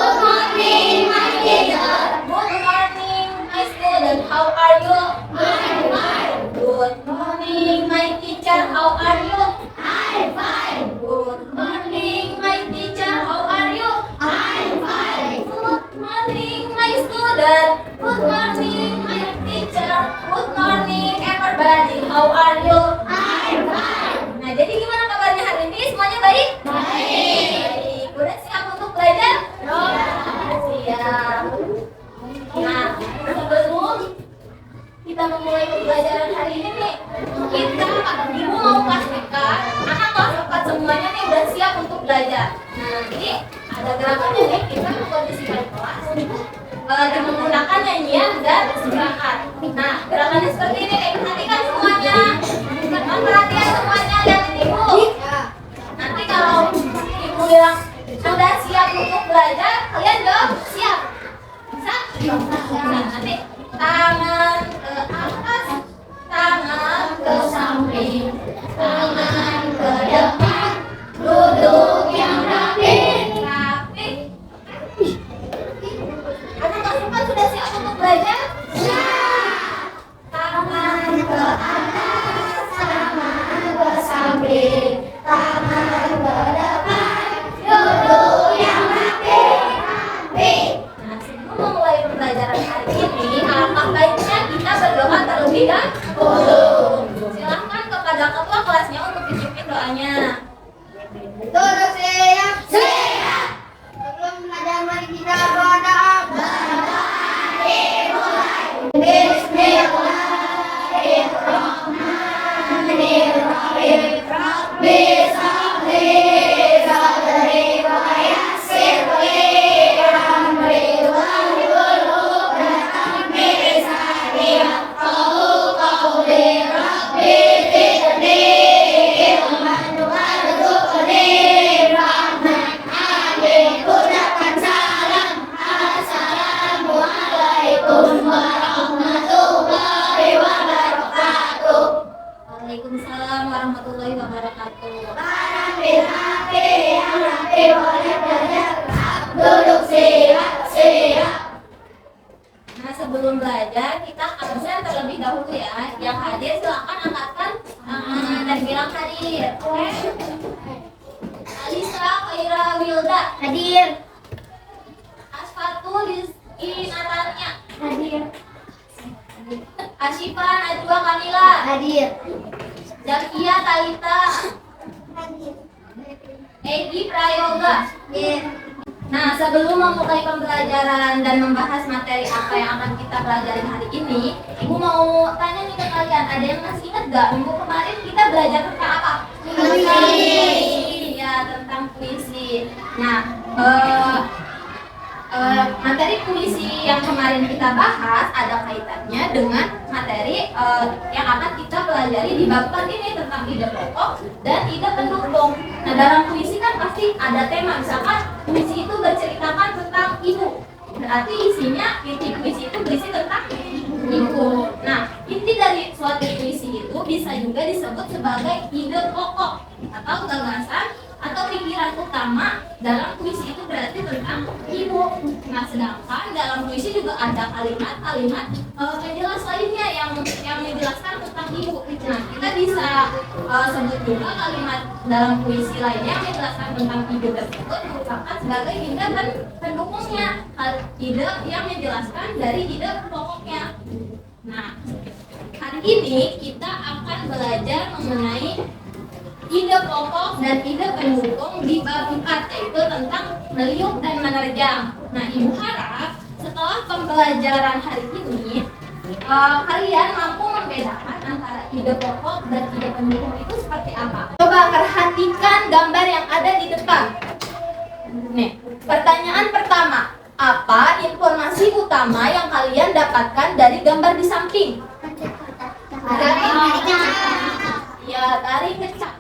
Good morning, my teacher. Good morning, my student. How are you? I'm fine. Good morning, my teacher. How are you? I'm fine. Good morning, my teacher. How are you? I'm fine. Good morning, my student. Good morning, my teacher. Good morning, everybody. How are you? I'm fine. Nah, jadi gimana kabarnya hari ini? Semuanya baik? Baik. Udah siap untuk belajar? Ya. Siap. Nah, sebelum kita memulai pembelajaran hari ini nih, ibu mau pastikan anak kelas 4 semuanya nih udah siap untuk belajar. Nah, nanti ada gerakannya nih, kita mengkondisikan kelas dengan menggunakan nyanyian dan gerakan. Nah, gerakannya seperti ini nih, perhatikan semuanya. Perhatian semuanya, lihatin ibu. Nanti kalau ibu bilang sudah siap untuk belajar, kalian jawab siap. Bisa? Nah, nanti tangan ke atas, tangan ke samping, tangan ke depan, duduk yang rapi. Rapi. Anak kelas 4 sudah siap untuk belajar? Tangan ke atas, tangan ke samping, tangan ke depan, duduk yang rapi. Rapi. Nah, sebelum memulai pembelajaran hari ini, alangkah baiknya kita berdoa terlebih dahulu. Silahkan kepada ketua kelasnya untuk dipimpin doanya. Duduk siap. Siap. Sebelum belajar mari kita berdoa. Bismillahirrahmanirrahim. Rabbi sholli sadri wa yassir li amri wahlul 'uqdatam min lisani yafqahu qawli. Rabbi zidni ilman warzuqni rahman. Amin. Ucapkan salam. Assalamualaikum warahmatullahi wabarakatuh. Waalaikumsalam warahmatullahi wabarakatuh. Duduk siap, siap. Nah, sebelum belajar kita absen terlebih dahulu ya. Yang hadir silakan angkatkan tangan dan bilang hadir. Oke? Alisa Khaira Wilda Hadir. Asfatul Rizky Natania, Hadir. Asyifa Najwa Kamila, Hadir. Zakia Talita, Hadir. Egi Prayoga. Hadir. Nah, sebelum memulai pembelajaran dan membahas materi apa yang akan kita pelajari hari ini, Ibu mau tanya nih ke kalian, ada yang masih ingat gak minggu kemarin kita belajar tentang apa? Puisi. Iya, tentang puisi. Nah, materi puisi yang kemarin kita bahas ada kaitannya dengan materi yang akan kita pelajari di bab 4 ini tentang ide pokok dan ide pendukung. Nah, dalam puisi kan pasti ada tema, misalkan puisi itu berceritakan tentang ibu, berarti isinya inti puisi itu berisi tentang ibu. Nah, inti dari suatu puisi itu bisa juga disebut sebagai ide pokok atau gagasan atau pikiran utama dalam puisi itu berarti tentang ibu. Nah, sedangkan dalam puisi juga ada kalimat-kalimat penjelas lainnya yang menjelaskan tentang ibu. Nah, kita bisa sebut juga kalimat dalam puisi lainnya yang menjelaskan tentang ibu tersebut merupakan sebagai ide pendukungnya, ide yang menjelaskan dari ide pokoknya. Nah, hari ini kita akan belajar mengenai ide pokok dan ide pendukung di bab 4, yaitu tentang meliuk dan menerjang. Nah, Ibu harap setelah pembelajaran hari ini kalian mampu membedakan antara ide pokok dan ide pendukung itu seperti apa. Coba perhatikan gambar yang ada di depan. Nih, pertanyaan pertama, apa informasi utama yang kalian dapatkan dari gambar di samping? Ya, tarik kecak.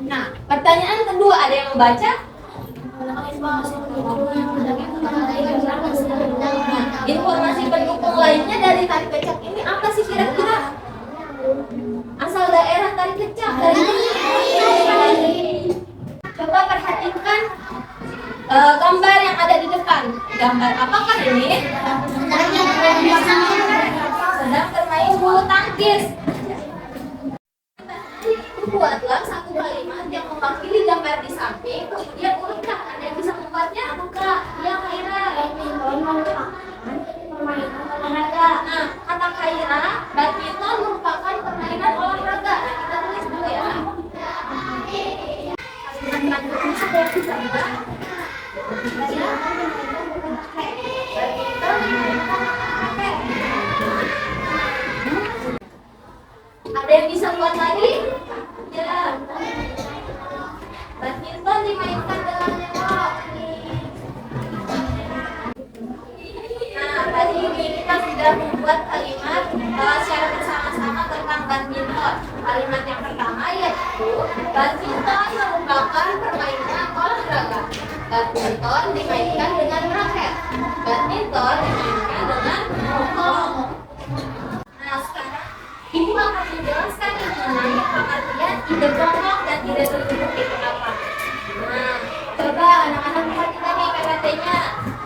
Nah, pertanyaan kedua, ada yang membaca? Informasi pendukung lainnya dari tarik kecak ini apa sih kira-kira? daerah tarik kecak dari coba perhatikan gambar yang ada di depan. Gambar apakah ini? Sedang bermain bulu tangkis. Buatlah satu kalimat yang mewakili gambar di samping, kemudian urutkan. Ada yang bisa membuatnya? Kak, ya Khaira. Permainan olahraga. Nah, kata Khaira, badminton merupakan permainan olahraga. Nah, kita tulis dulu ya. Kalimat sudah bisa enggak? Ada yang bisa buat lagi? Ya. Badminton dimainkan dengan tembok. Nah, tadi ini kita sudah membuat kalimat secara bersama-sama tentang badminton. Kalimat yang pertama yaitu badminton merupakan permainan olahraga. Badminton dimainkan dengan raket. Badminton dimainkan dengan rokok. Nah, sekarang Ibu akan menjelaskan mengenai pengertian ide pokok dan ide tertutup itu apa. Nah, coba anak-anak perhatikan nih PPT-nya.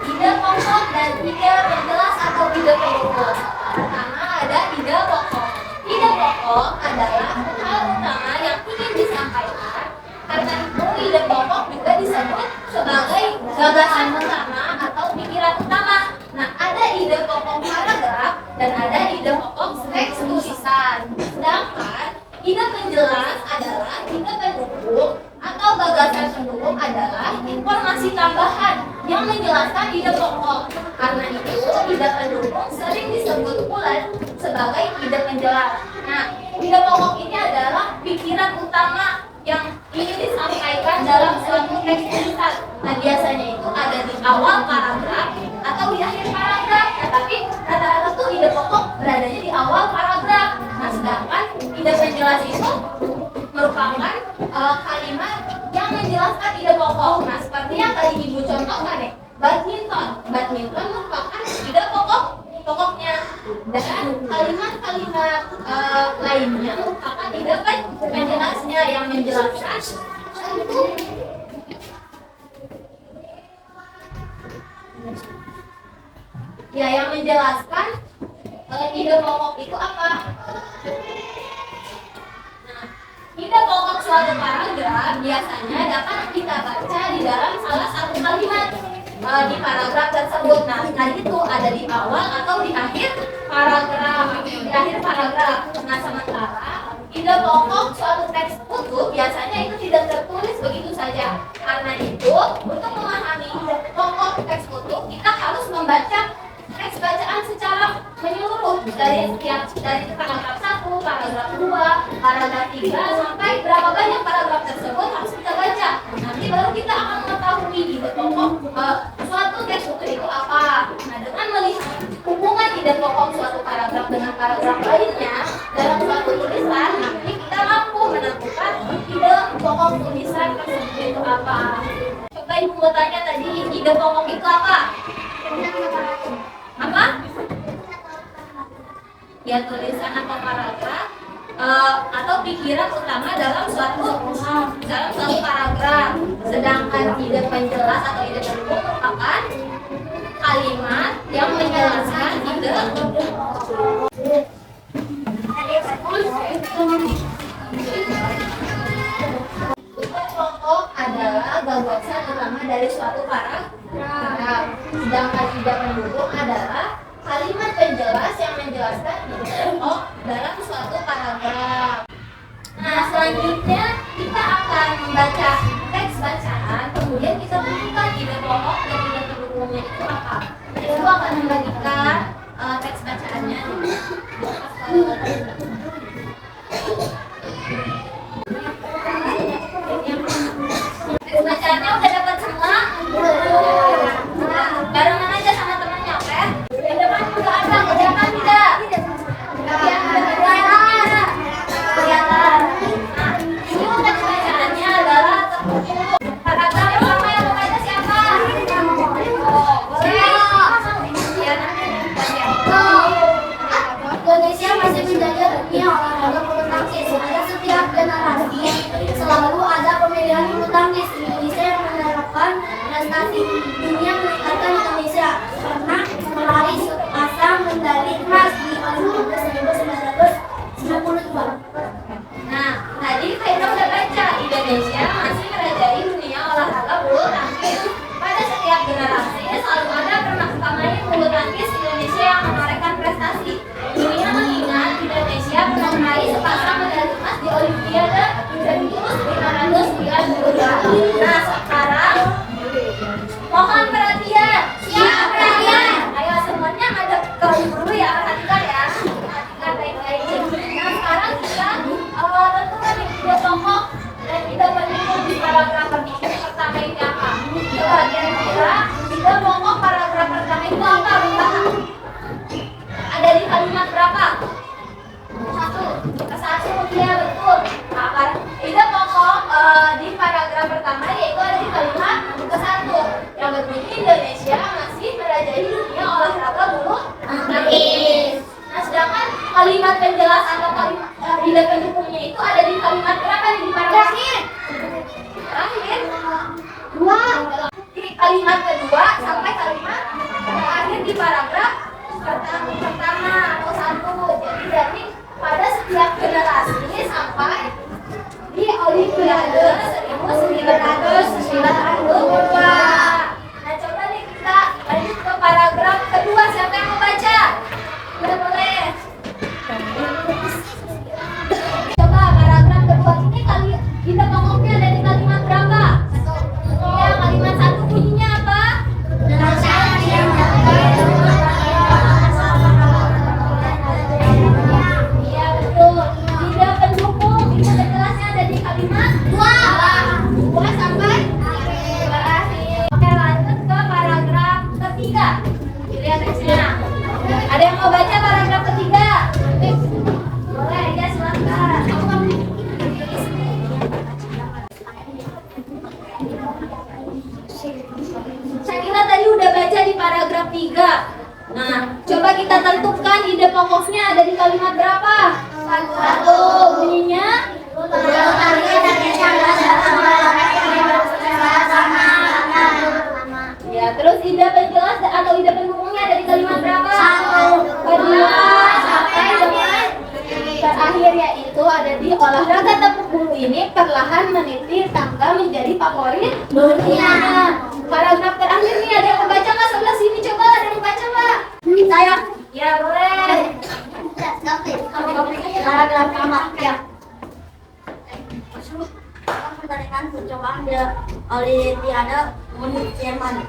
Ide pokok dan ide penjelas atau ide tertutup. Pertama ada ide pokok. Ide pokok adalah hal utama yang ingin disampaikan. Karena itu ide pokok juga disebut sebagai gagasan utama atau pikiran utama. Nah, ada ide pokok paragraf dan ada ide pokok teks tulisan. Sedangkan ide penjelas adalah ide pendukung atau gagasan pendukung adalah informasi tambahan yang menjelaskan ide pokok. Karena itu ide pendukung sering disebut pula sebagai ide penjelas. Nah, ide pokok ini adalah pikiran utama yang ingin disampaikan dalam suatu teks tulisan. Nah, biasanya itu ada di awal paragraf atau di akhir paragraf. Nah, tapi rata-rata tuh ide pokok beradanya di awal paragraf. Nah, sedangkan ide penjelas itu merupakan kalimat yang menjelaskan ide pokok. Nah, seperti yang tadi Ibu contohkan ya, badminton. Badminton merupakan ide pokoknya. Dan kalimat-kalimat lainnya merupakan ide penjelasnya yang menjelaskan ya, yang menjelaskan ide pokok itu apa. Nah, ide pokok suatu paragraf biasanya dapat kita baca di dalam salah satu kalimat di paragraf tersebut. Nah, itu ada di awal atau di akhir paragraf. Di akhir paragraf. Nah, sementara ide pokok suatu teks utuh biasanya itu tidak tertulis begitu saja. Karena itu, untuk memahami ide pokok teks utuh, kita harus membaca teks bacaan secara menyeluruh dari paragraf 1, paragraf 2, paragraf 3 sampai berapa banyak paragraf tersebut harus kita baca. Nanti baru kita akan mengetahui ide pokok suatu teks utuh itu apa. Nah, dengan melihat hubungan ide pokok suatu paragraf dengan paragraf lainnya dalam suatu tulisan, nanti kita mampu menentukan ide pokok tulisan tersebut itu apa. Coba Ibu bertanya tadi, ide pokok itu apa? Apa? Ya, tulisan atau paragraf atau pikiran utama dalam suatu paragraf. Sedangkan ide penjelas atau ide pendukung merupakan kalimat yang menjelaskan ide. Pokok adalah gagasan utama dari suatu paragraf. Sedangkan ide pendukung adalah kalimat penjelas yang menjelaskan ide pokok dalam suatu paragraf. Nah, selanjutnya kita akan membaca teks bacaan, kemudian kita tentukan ide pokok dan ide pendukungnya itu apa. Ibu akan membagikan teks bacaannya. Teks bacaannya udah dapat semua? Barengan aja sama temannya, oke? Yang depan juga ada, kelihatan tidak? Kelihatan. Nah, ini teks bacaannya adalah tertutup. Paragraf pertama yang membaca siapa? Boleh? Ya, nanti. Indonesia masih menjajah Nah, tadi kita udah baca Indonesia masih merajai dunia olahraga bulu tangkis. Pada setiap generasi selalu ada pemain bulu tangkis Indonesia yang menorehkan prestasi. Dunia mengingat Indonesia pernah meraih sepasang medali emas di Olimpiade 1992. Nah, sekarang mohon perhatian. Siap, perhatian. Ayo semuanya ada dulu ya, perhatikan ya. Perhatikan baik-baik. Nah, sekarang kita tentukan nih tiga tokoh dan tiga pendukung di paragraf pertama ini apa? Coba kira-kira tiga tokoh paragraf pertama itu apa? Ada di kalimat berapa? Satu, ya betul. Nah, tiga tokoh di paragraf pertama yaitu ada di kalimat ke-1 yang berbunyi Indonesia masih merajai dunia olahraga bulu tangkis. Nah, sedangkan kalimat penjelas atau kalimat tidak pendukungnya itu ada di kalimat berapa nih di paragraf terakhir? Dua. Di kalimat kedua sampai kalimat terakhir di paragraf pertama atau 1. Jadi berarti pada setiap generasi sampai di Olimpiade 1992. Nah, coba nih kita lanjut ke paragraf kedua. Siapa yang mau baca? Udah boleh. Coba paragraf kedua ini kita pokoknya ada di kalimat berapa? Ya, kalimat 1 bunyinya apa? Iya betul. Tidak pendukung itu jelasnya ada di kalimat 2 sampai terakhir. Oke, lanjut ke paragraf ketiga. Lihat teksnya. Ada yang mau baca paragraf ketiga? Boleh ya, silakan. Saya kira tadi udah baca di paragraf 3. Nah, coba kita tentukan ide pokoknya ada di kalimat berapa? 1. Bunyinya? Ya, terus ide penjelas atau ide pendukungnya ada di kalimat berapa? 2 sampai dengan terakhir yaitu ada di olahraga tepuk bulu ini perlahan meniti tangga menjadi favorit dunia. Paragraf terakhir nih ada yang membaca nggak sebelah sini? Coba ada yang membaca nggak? Saya. Ya boleh. Paragraf pertama ya. Mengadakan percobaan di Olimpiade Munich Jerman.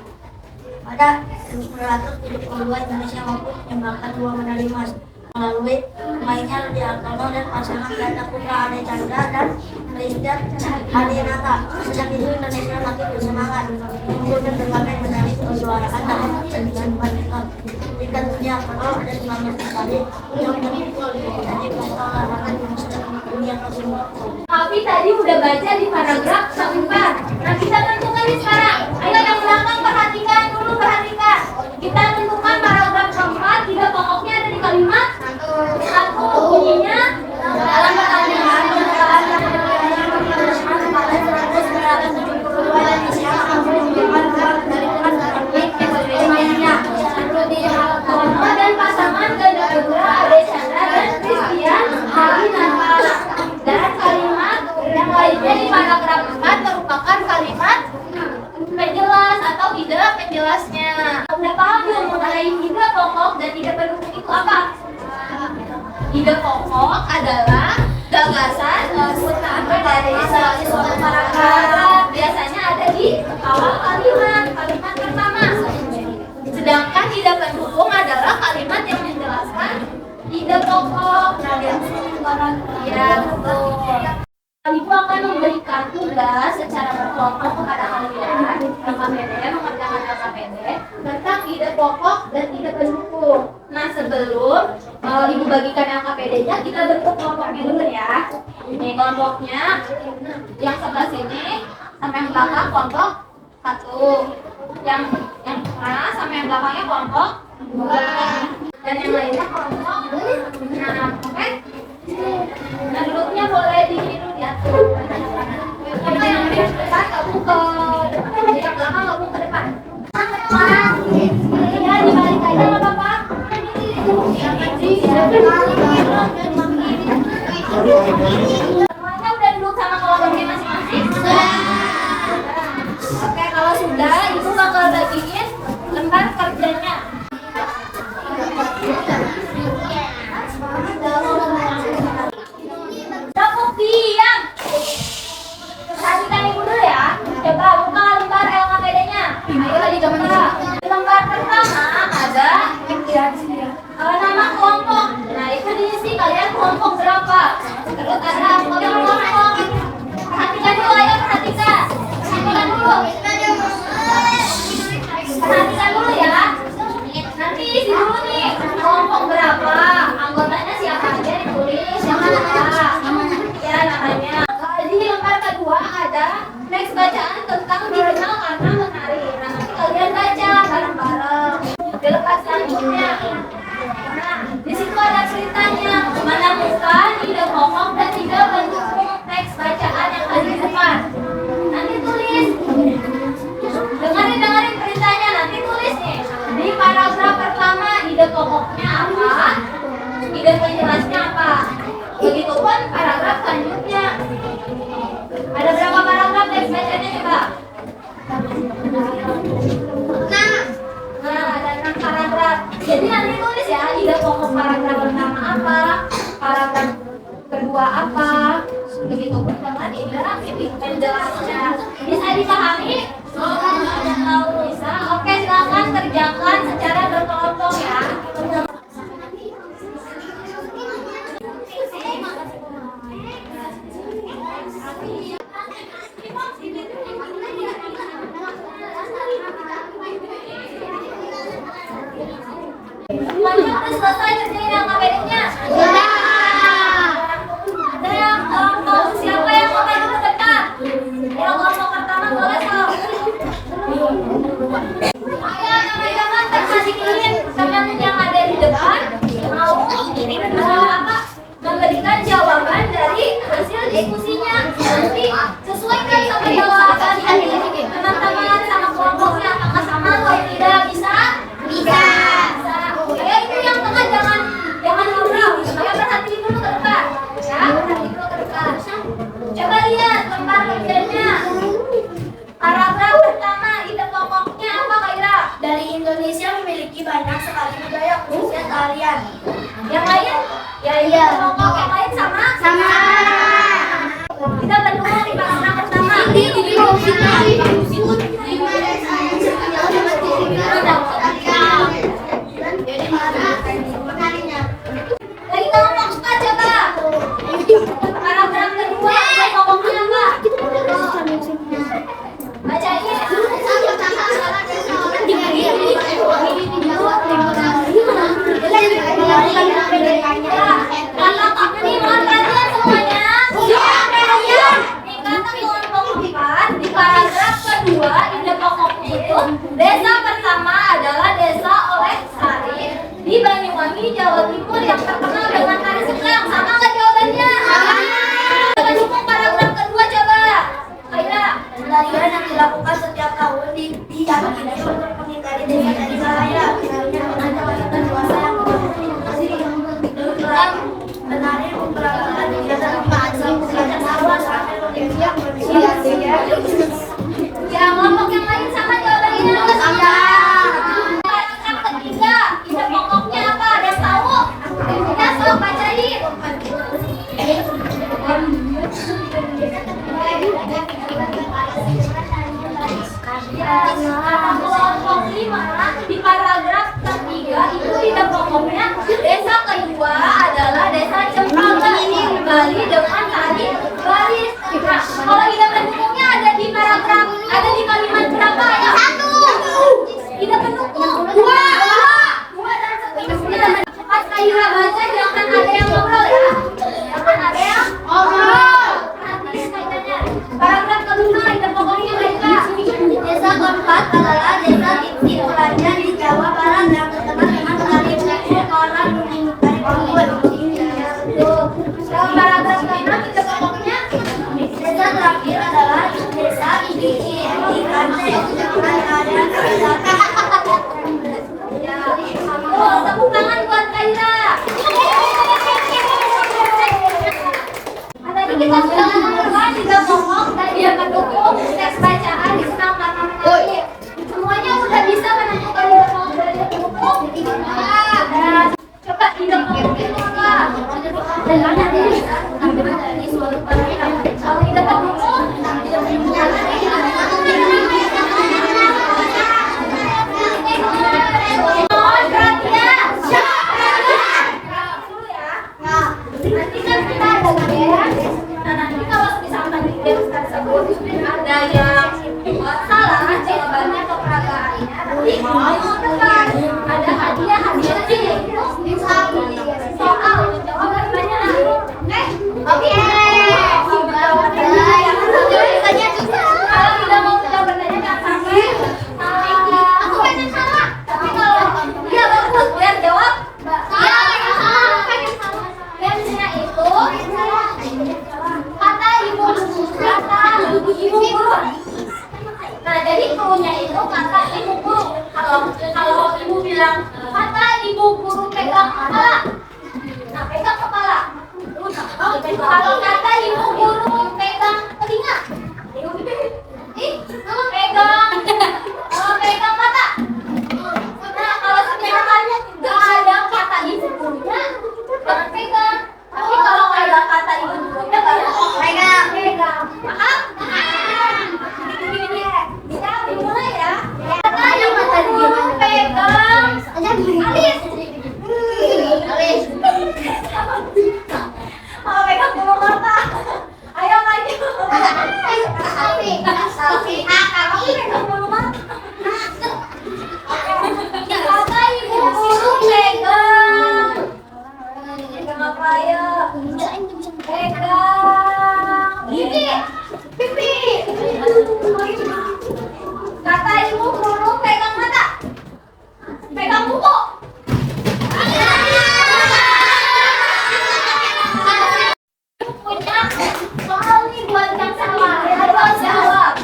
Pada 1972 Indonesia mampu menyumbangkan 2 medali emas melalui pemainnya Rudi Hartono dan pasangan ganda putra Ade Chandra dan Christian Hadinata. Sejak itu Indonesia makin bersemangat mengumpulkan berbagai medali kejuaraan dalam ajang badminton tingkat dunia pada 19 kali yang menjadi pesta olahraga yang sedang dunia tersebut. Tapi tadi udah baca di paragraf 4. Nah, kita tentukan nih sekarang. Ayo yang belakang perhatikan dulu, perhatikan. Kita tentukan paragraf 4, tiga pokoknya ada di kalimat 1. Bunyinya dalam pertanyaan dan pasangan ganda putra Ade Chandra dan Christian Hadinata. Dan kalimat yang lainnya di paragraf 4 merupakan kalimat penjelas atau ide penjelasnya. Udah paham belum mengenai ide pokok dan ide pendukung itu apa? Ide pokok adalah gagasan utama dari suatu paragraf. Biasanya ada di awal kalimat pertama. Sedangkan ide pendukung adalah kalimat yang menjelaskan ide pokok. Ya, betul. Ibu akan memberikan tugas secara berkelompok kepada kalian LKPD, mengerjakan LKPD tentang ide pokok dan ide pendukung. Nah, sebelum Ibu bagikan LKPD-nya, kita bentuk kelompoknya dulu ya. Ini kelompoknya yang sebelah sini sampai yang belakang kelompok 1, yang tengah sampai yang belakangnya kelompok 2, dan yang lainnya kelompok 6. Oke? Nah, duduknya boleh di sini dulu ya. Kita yang di depan kamu ke depan, yang belakang kamu ke depan. Ya, dibalik aja nggak apa-apa. Semuanya udah duduk sama kelompoknya masing-masing? Oke, kalau sudah, ibu bakal bagiin lembar kerjanya. Cukup diam. Perhatikan ibu dulu ya. Coba buka lembar LKPD-nya. Ayo dibuka. Di lembar pertama ada nama kelompok. Nah, itu diisi kalian kelompok berapa. Terus ada kelompok. Perhatikan dulu, ayo perhatikan. Perhatikan dulu. Perhatikan dulu ya. Nanti isi dulu nih kelompok berapa, anggotanya siapa aja ditulis, siapa ya namanya. Di lembar kedua ada next bacaan tentang dikenal karena menari. Nah, nanti kalian baca bareng-bareng. Di lembar selanjutnya, nah di situ ada ceritanya, menemukan ide pokok dan ide pendukung teks bacaan yang ada di depan. Nanti tulis. Dengerin ceritanya, nanti tulis nih. Di paragraf pertama ide pokoknya apa, ide penjelasnya apa. Begitupun paragraf selanjutnya. Ada berapa paragraf teks bacanya coba? Nah, ada 6 paragraf. Jadi nanti tulis ya, ide pokok paragraf pertama apa, paragraf kedua apa. Begitupun dengan ide penjelasnya. Bisa dipahami? Bisa. Oke, silakan kerjakan secara berkelompok ya. Semuanya udah selesai kerjain LKPD-nya? Sudah. Ada yang mau siapa yang mau maju ke depan? Yang kelompok pertama boleh kok. Ayo teman-teman perhatikan teman yang ada di depan mau memberikan jawaban dari hasil diskusinya. Nanti sesuaikan sama jawaban dari teman-teman sama kelompoknya, apakah sama atau tidak. Bisa? Bisa. Ya itu yang tengah jangan ngobrol. Saya perhatiin dulu ke depan. Ya, perhatiin dulu ke depan. Coba lihat lembar kerjanya. Paragraf pertama, ide pokoknya apa Kak Ira? Dari Indonesia memiliki banyak sekali budaya khususnya tarian. Yang lain? Ya iya. Pokok yang lain sama? Sama. Kita berdua di paragraf pertama. Lagi ngomong suka coba. Paragraf kedua, ide pokoknya apa? Bacain. Kata nih mohon perhatian semuanya. Nih kata kelompok 4 di paragraf kedua ide pokoknya itu desa pertama adalah desa Oleh Sari di Banyuwangi, Jawa Timur yang terkenal dengan tari sebelang. Sama nggak jawabannya? Sama. Dukung paragraf kedua coba. Ayo. Pelarian yang dilakukan setiap tahun diyakini untuk menghindari desa dari bahaya. Misalnya mengajar wanita dewasa yang kebetulan menari memperagakan kegiatan kegiatan sawah sampai kondisi yang bersih. Yang kelompok yang lain sama jawabannya? Sama. Paragraf ketiga, ide pokoknya apa? Ada yang tahu? Ya, sok bacain. Kata kelompok 5 di paragraf ketiga itu ide pokoknya desa kedua adalah desa Cempaka Bali dengan tari baris. Nah, kalau ide pendukungnya ada di paragraf, ada di kalimat berapa ya? 1. Ide pendukung 2 dan seterusnya. Pas Kayura baca jangan ada yang ngobrol ya. Jangan ada yang ngobrol. Perhatiin kaitannya. Paragraf kelima ide pokoknya mereka. Desa keempat adalah desa di Toraja di Jawa Barat yang terkenal dengan tari koran tari Panggung. Dalam paragraf ke-6 kita sudah menemukan 3 pokok dan dia mendukung teks bacaan di senam karena menarik. Semuanya udah bisa menentukan 3 pokok dan dia mendukung. Coba 3 pokok itu apa? Dan mana nih? Dari suatu pertanyaan. Kalau tidak mendukung, tidak mendukung. Mohon perhatian. Nanti kan kita ada games. Nah nanti kalau misalkan di games tersebut ada yang salah jawabannya atau peragaannya, nanti mau tekan ada hadiah yaitu soal menjawab pertanyaan. Oke. Kalau tidak mau menjawab pertanyaan jangan sampai aku pengen salah. Tapi kalau dia bagus biar jawab gamesnya itu kata ibu guru. Nah jadi cluenya itu kata ibu guru. Kalau ibu bilang kata ibu guru pegang kepala, nah pegang kepala. Kalau kata ibu guru pegang telinga, pegang mata. Nah kalau misalnya nggak ada kata ibu gurunya, jangan pegang. Tapi kalau ada kata ibu gurunya baru pegang. Paham? Kita dimulai ya. Kata ibu guru pegang alis. Mau pegang bulu mata. Ayo maju. Selfie. Kamu pegang bulu mata. Kata ibu guru pegang apa ya? Pegang pipi. Kata ibu guru pegang mata. Pegang buku. Punya soal nih buat yang salah. Harus jawab.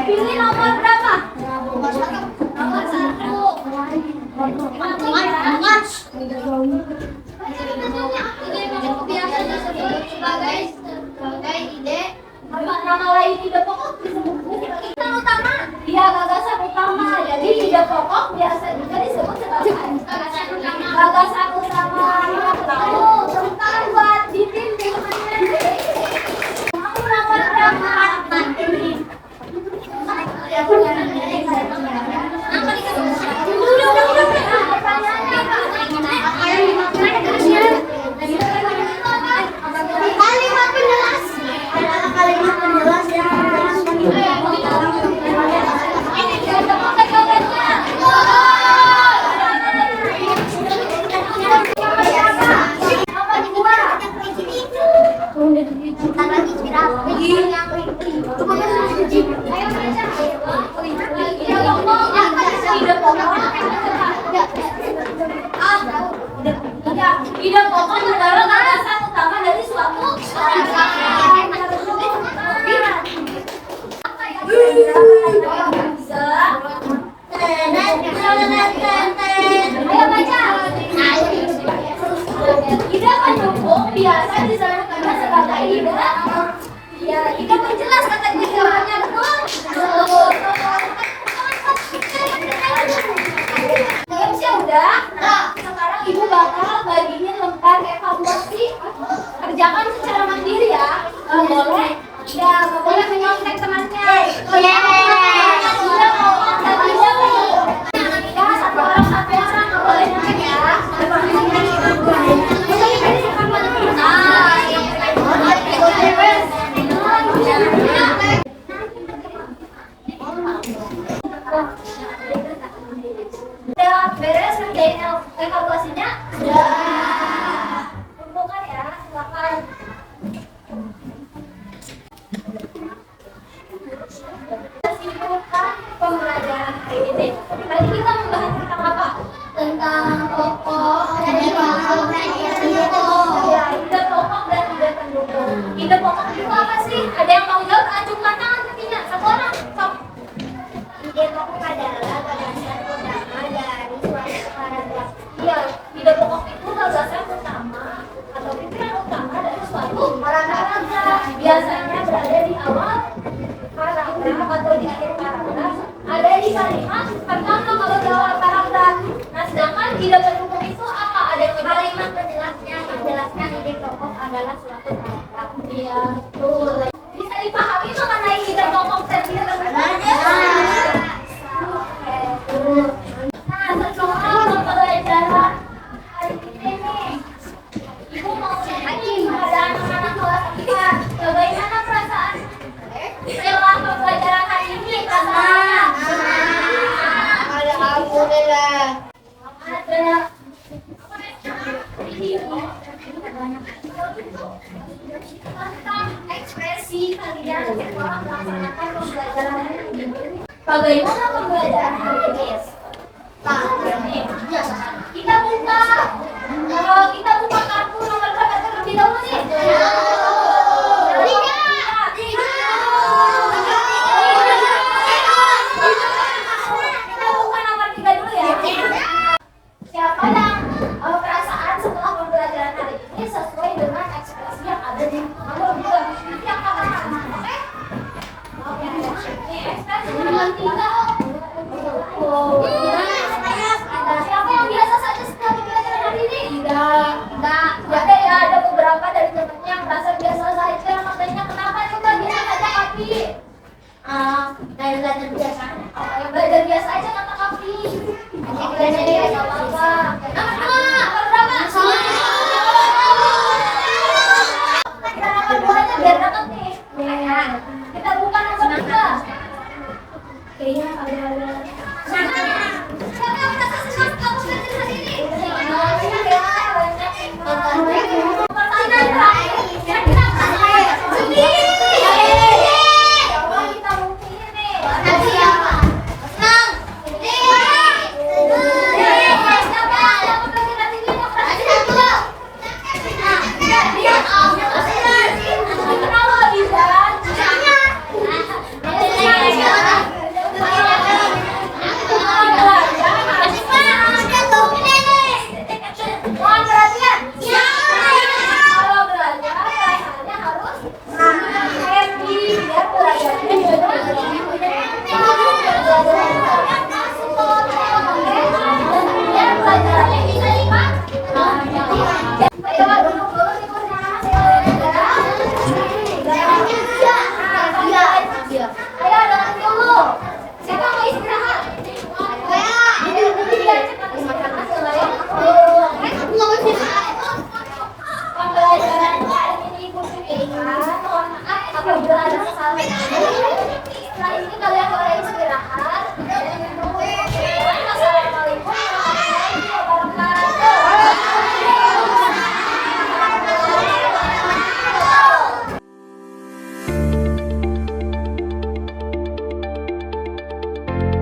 Pilih nomor berapa? Nomor 1. Biasa disebut sebagai ide. Nama lain ide pokok disebut gagasan utama. Dia gagasan utama. Jadi ide pokok biasa juga disebut sebagai gagasan utama. Lalu sebentar buat bikin nomor berapa? Kalimat penjelas adalah kalimat penjelas yang ide pokok adalah gagasan utama dari suatu ayo baca. Ide pendukung biasa disebut sebagai ide. Ya, ide penjelas kata jawabannya betul. Gamesnya udah. Sekarang ibu bakal bagiin lembar evaluasi. Kerjakan secara mandiri ya. Nggak boleh. Ya, nggak boleh menyontek temannya. Satu orang nggak boleh nyontek ya. Udah beres ngerjain evaluasinya? Sudah. Kumpulkan ya, silakan. Simpulkan pembelajaran hari ini. Tadi kita membahas tentang apa? Tentang pokok dan ide pokok dan ide pendukung. Ide pokok itu apa sih? Ada yang mau jawab? Acungkan tangan. orang melaksanakan pembelajaran hari ini. Bagaimana pembelajaran hari ini? Nah, nih, kita buka kartu nomor berapa terlebih dahulu nih? Kita buka nomor 3 dulu ya. Siapa yang perasaan setelah pembelajaran hari ini sesuai dengan ekspresi yang ada di nomor 2? Nanti yang katakan, oke? Oke, nih ekspresi nomor 3. Siapa yang biasa saja setelah pembelajaran hari ini? Tidak. Ada ya, ada beberapa dari temannya yang merasa biasa saja. Makanya kenapa coba biasa saja Kapi? Belajar biasa. Yang belajar biasa aja kata Kapi. Belajar biasa apa? Nomor berapa? Kita nomor 2 aja biar dapet nih. Kita buka nomor 3. Kayaknya ada